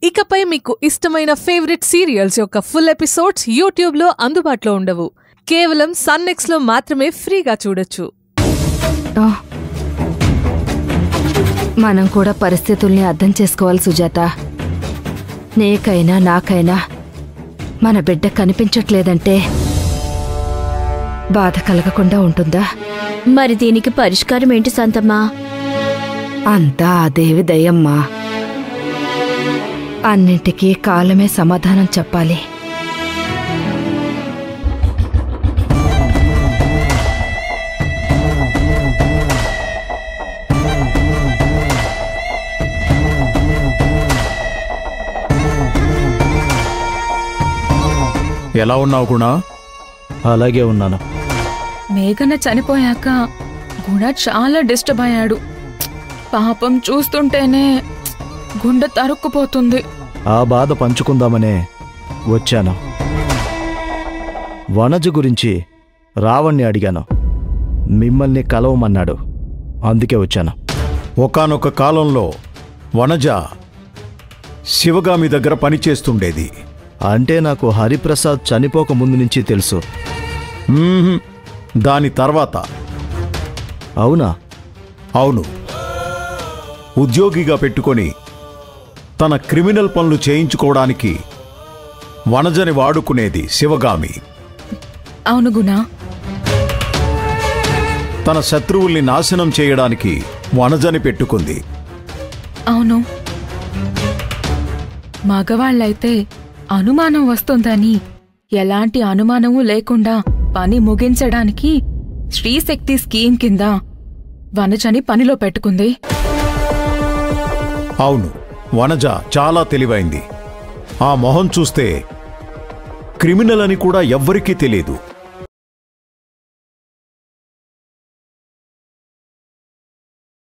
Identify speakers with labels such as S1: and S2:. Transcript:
S1: ఇకపై మీకు ఇష్టమైన ఫేవరెట్ సీరియల్స్ యొక్క ఫుల్ ఎపిసోడ్స్ యూట్యూబ్లో అందుబాటులో ఉండవు. కేవలం సన్నెక్స్లో మాత్రమే ఫ్రీగా చూడొచ్చు.
S2: మనం కూడా పరిస్థితుల్ని అర్థం చేసుకోవాలి సుజాత. నీకైనా నాకైనా మన బిడ్డ కనిపించట్లేదంటే బాధ కలగకుండా ఉంటుందా?
S3: మరి దీనికి పరిష్కారం ఏంటి శాంతమ్మా?
S2: అంతా ఆ దేవి దయమ్మా. అన్నింటికీ కాలమే సమాధానం చెప్పాలి.
S4: ఎలా ఉన్నావు గుణ?
S5: అలాగే ఉన్నాను.
S6: మేఘన చనిపోయాక గుణ చాలా డిస్టర్బ్ అయ్యాడు. పాపం చూస్తుంటేనే గుండె తరుక్కుపోతుంది.
S5: ఆ బాధ పంచుకుందామనే వచ్చాను. వనజ గురించి రావణ్ణి అడిగాను. మిమ్మల్ని కలవమన్నాడు, అందుకే వచ్చాను.
S4: ఒకానొక కాలంలో వనజ శివగామి దగ్గర పనిచేస్తుండేది.
S5: అంటే నాకు హరిప్రసాద్ చనిపోక ముందు నుంచి తెలుసు.
S4: దాని తర్వాత?
S5: అవునా?
S4: అవును. ఉద్యోగిగా పెట్టుకొని తన క్రిమినల్ పనులు చేయించుకోవడానికి వనజని వాడుకునేది శివగామి.
S6: అవును గుణ.
S4: తన శత్రువుల్ని నాశనం చేయడానికి వనజని పెట్టుకుంది.
S6: అవును. మగవాళ్ళైతే అనుమానం వస్తుందని ఎలాంటి అనుమానమూ లేకుండా పని ముగించడానికి శ్రీశక్తి స్కీమ్ కింద వనజని పనిలో పెట్టుకుంది.
S4: అవును, వనజ చాలా తెలివైంది. ఆ మొహం చూస్తే క్రిమినల్ అని కూడా ఎవ్వరికీ తెలియదు.